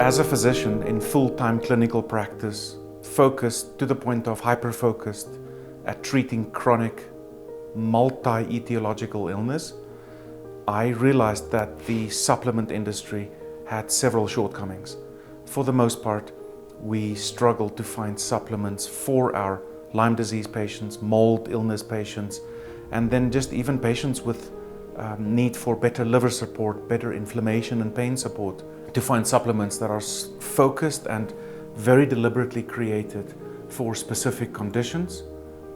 As a physician in full-time clinical practice, focused to the point of hyper-focused at treating chronic multi-etiological illness, I realized that the supplement industry had several shortcomings. For the most part, we struggled to find supplements for our Lyme disease patients, mold illness patients, and then just even patients with need for better liver support, better inflammation and pain support, to find supplements that are focused and very deliberately created for specific conditions,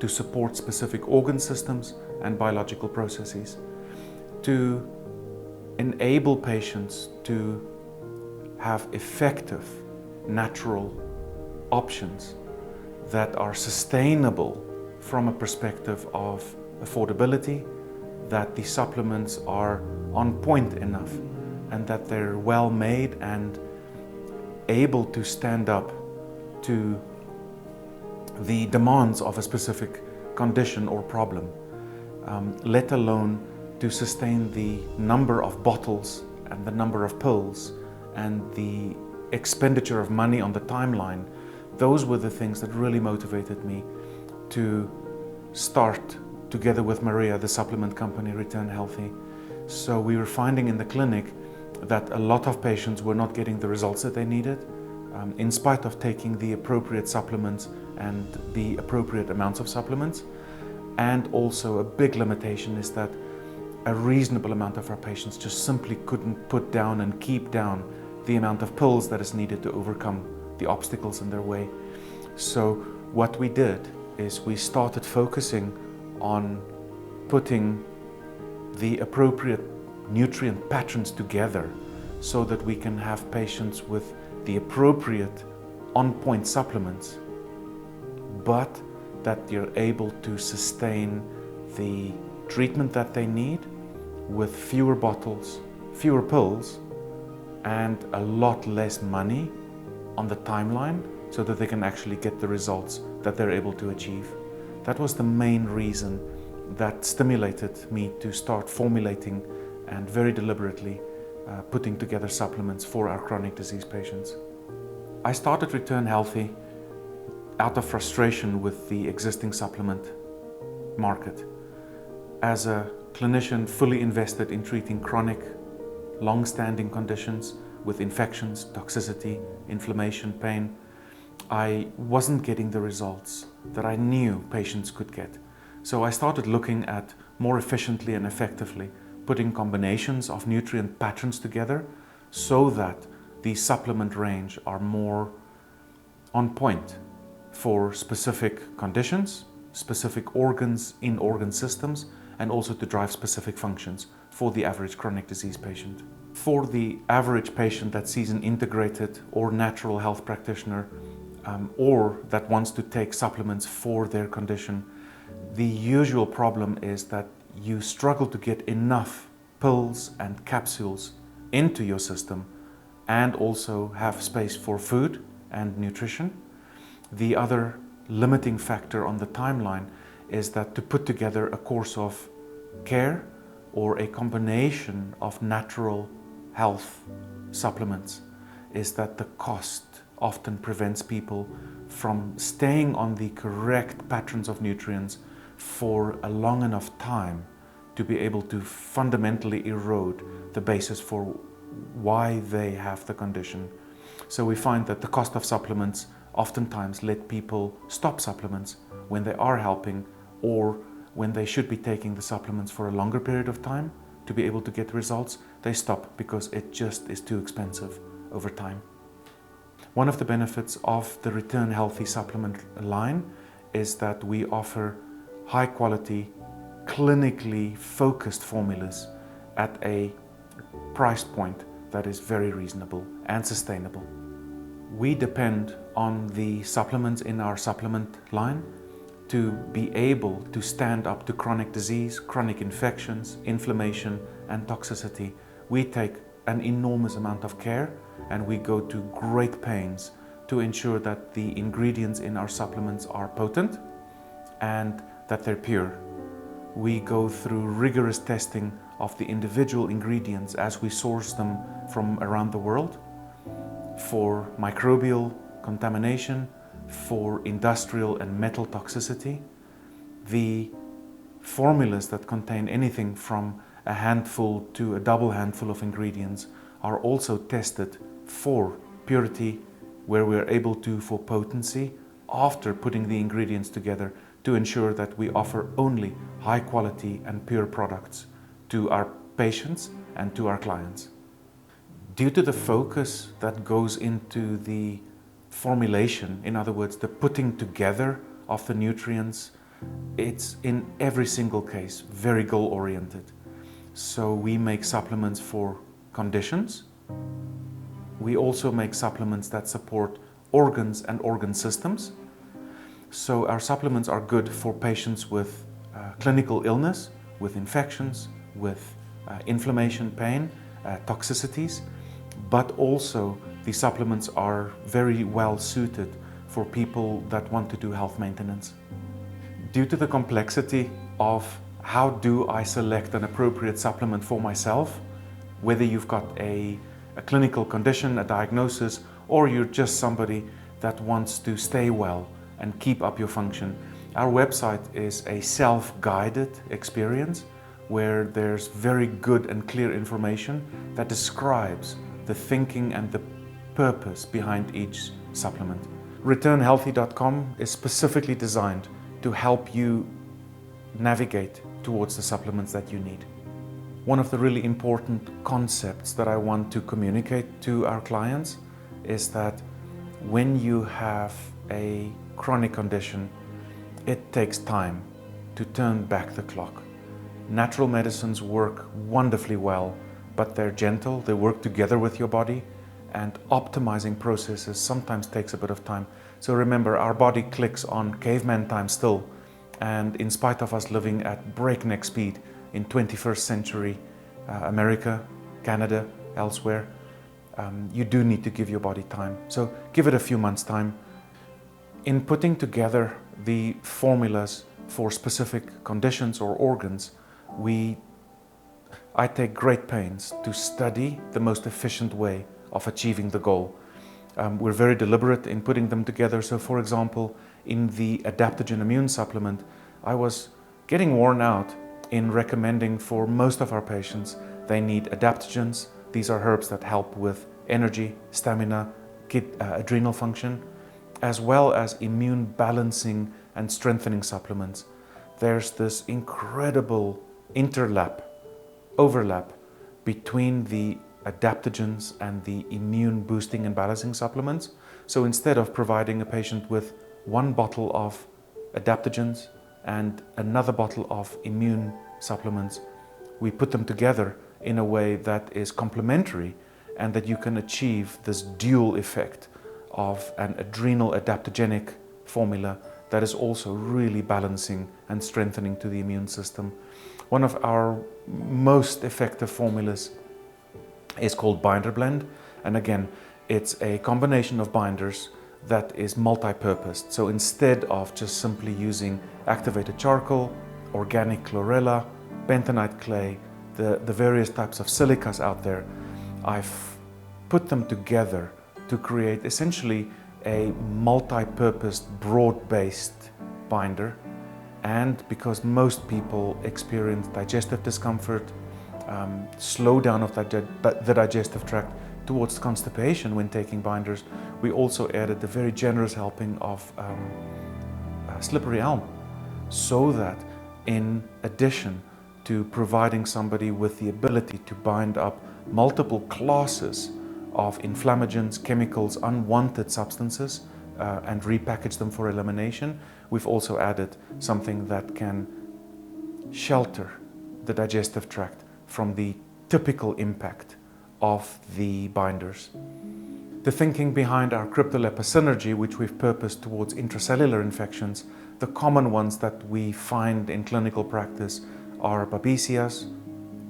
to support specific organ systems and biological processes, to enable patients to have effective natural options that are sustainable from a perspective of affordability, that the supplements are on point enough, and that they're well made and able to stand up to the demands of a specific condition or problem, let alone to sustain the number of bottles and the number of pills and the expenditure of money on the timeline. Those were the things that really motivated me to start, together with Maria, the supplement company Return Healthy. So we were finding in the clinic that a lot of patients were not getting the results that they needed, in spite of taking the appropriate supplements and the appropriate amounts of supplements. And also a big limitation is that a reasonable amount of our patients just simply couldn't put down and keep down the amount of pills that is needed to overcome the obstacles in their way. So what we did is we started focusing on putting the appropriate nutrient patterns together so that we can have patients with the appropriate on-point supplements, but that they're able to sustain the treatment that they need with fewer bottles, fewer pills, and a lot less money on the timeline, so that they can actually get the results that they're able to achieve. That was the main reason that stimulated me to start formulating and very deliberately putting together supplements for our chronic disease patients. I started Return Healthy out of frustration with the existing supplement market. As a clinician fully invested in treating chronic, long-standing conditions with infections, toxicity, inflammation, pain, I wasn't getting the results that I knew patients could get. So I started looking at more efficiently and effectively putting combinations of nutrient patterns together so that the supplement range are more on point for specific conditions, specific organs in organ systems, and also to drive specific functions for the average chronic disease patient. For the average patient that sees an integrated or natural health practitioner or that wants to take supplements for their condition, the usual problem is that you struggle to get enough pills and capsules into your system and also have space for food and nutrition. The other limiting factor on the timeline is that to put together a course of care or a combination of natural health supplements is that the cost often prevents people from staying on the correct patterns of nutrients for a long enough time to be able to fundamentally erode the basis for why they have the condition. So we find that the cost of supplements oftentimes let people stop supplements when they are helping, or when they should be taking the supplements for a longer period of time to be able to get results, they stop because it just is too expensive over time. One of the benefits of the Return Healthy supplement line is that we offer high quality, clinically focused formulas at a price point that is very reasonable and sustainable. We depend on the supplements in our supplement line to be able to stand up to chronic disease, chronic infections, inflammation, and toxicity. We take an enormous amount of care and we go to great pains to ensure that the ingredients in our supplements are potent and that they're pure. We go through rigorous testing of the individual ingredients as we source them from around the world. for microbial contamination, for industrial and metal toxicity. The formulas that contain anything from a handful to a double handful of ingredients are also tested for purity, where we are able to for potency after putting the ingredients together to ensure that we offer only high quality and pure products to our patients and to our clients. Due to the focus that goes into the formulation, in other words, the putting together of the nutrients, it's in every single case very goal-oriented. So we make supplements for conditions. We also make supplements that support organs and organ systems. So our supplements are good for patients with clinical illness, with infections, with inflammation, pain, toxicities, but also the supplements are very well suited for people that want to do health maintenance. Due to the complexity of how do I select an appropriate supplement for myself, whether you've got a clinical condition, a diagnosis, or you're just somebody that wants to stay well and keep up your function, our website is a self-guided experience where there's very good and clear information that describes the thinking and the purpose behind each supplement. ReturnHealthy.com is specifically designed to help you navigate towards the supplements that you need. One of the really important concepts that I want to communicate to our clients is that when you have a chronic condition, it takes time to turn back the clock. Natural medicines work wonderfully well, but they're gentle, they work together with your body, and optimizing processes sometimes takes a bit of time. So remember, our body clicks on caveman time still, and in spite of us living at breakneck speed in 21st century America, Canada, elsewhere, you do need to give your body time. So give it a few months' time. In putting together the formulas for specific conditions or organs, I take great pains to study the most efficient way of achieving the goal. We're very deliberate in putting them together. So for example, in the adaptogen immune supplement, I was getting worn out in recommending for most of our patients, they need adaptogens. These are herbs that help with energy, stamina, adrenal function, as well as immune balancing and strengthening supplements. There's this incredible overlap between the adaptogens and the immune boosting and balancing supplements. So instead of providing a patient with one bottle of adaptogens and another bottle of immune supplements, we put them together in a way that is complementary and that you can achieve this dual effect of an adrenal adaptogenic formula that is also really balancing and strengthening to the immune system. One of our most effective formulas is called Binder Blend, and again, it's a combination of binders that is multi-purposed. So instead of just simply using activated charcoal, organic chlorella, bentonite clay, the various types of silicas out there, I've put them together to create essentially a multi-purposed, broad-based binder. And because most people experience digestive discomfort, slowdown of the digestive tract towards constipation when taking binders, we also added a very generous helping of slippery elm, so that in addition to providing somebody with the ability to bind up multiple classes of inflammagens, chemicals, unwanted substances, and repackage them for elimination, we've also added something that can shelter the digestive tract from the typical impact of the binders. The thinking behind our Cryptolep synergy, which we've purposed towards intracellular infections, the common ones that we find in clinical practice are Babesias,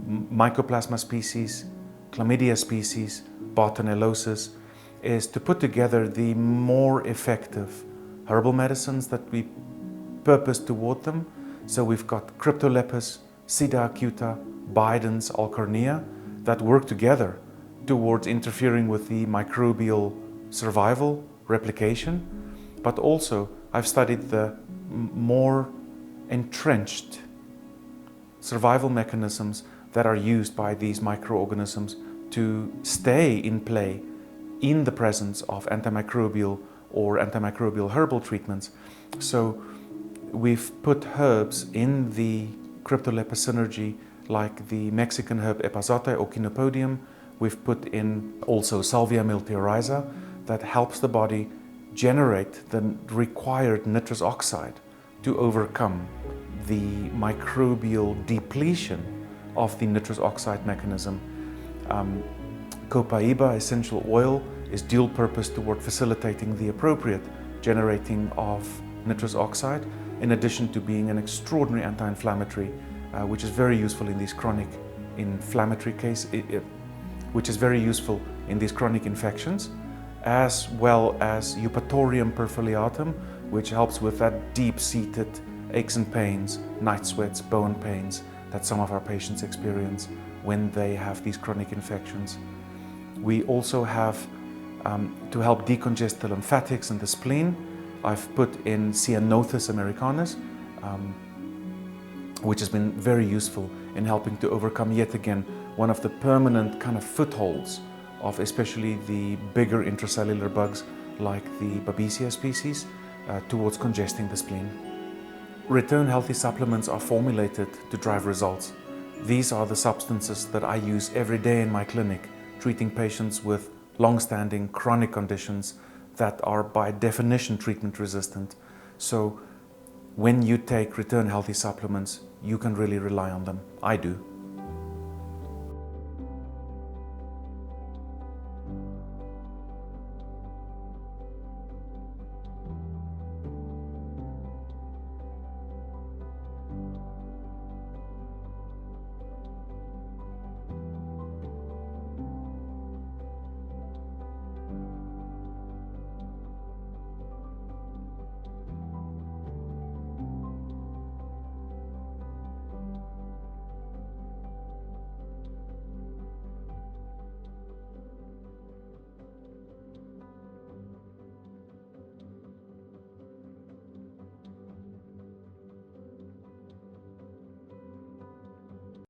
Mycoplasma species, Chlamydia species, Bartonellosis, is to put together the more effective herbal medicines that we purpose toward them. So we've got Cryptolepis, Sida acuta, Bidens, Alcornea that work together towards interfering with the microbial survival, replication, but also I've studied the more entrenched survival mechanisms that are used by these microorganisms to stay in play in the presence of antimicrobial or antimicrobial herbal treatments. So we've put herbs in the cryptolepis synergy, like the Mexican herb epazote or Chenopodium. We've put in also Salvia miltiorhiza that helps the body generate the required nitrous oxide to overcome the microbial depletion of the nitrous oxide mechanism. Copaiba essential oil is dual purpose toward facilitating the appropriate generating of nitrous oxide, in addition to being an extraordinary anti-inflammatory, which is very useful in these chronic inflammatory which is very useful in these chronic infections, as well as Eupatorium perfoliatum, which helps with that deep-seated aches and pains, night sweats, bone pains that some of our patients experience when they have these chronic infections. We also have, to help decongest the lymphatics and the spleen, I've put in Cyanothus americanus, which has been very useful in helping to overcome yet again one of the permanent kind of footholds of especially the bigger intracellular bugs like the Babesia species towards congesting the spleen. Return Healthy supplements are formulated to drive results. These are the substances that I use every day in my clinic, treating patients with long-standing chronic conditions that are by definition treatment resistant. So when you take Return Healthy supplements, you can really rely on them. I do.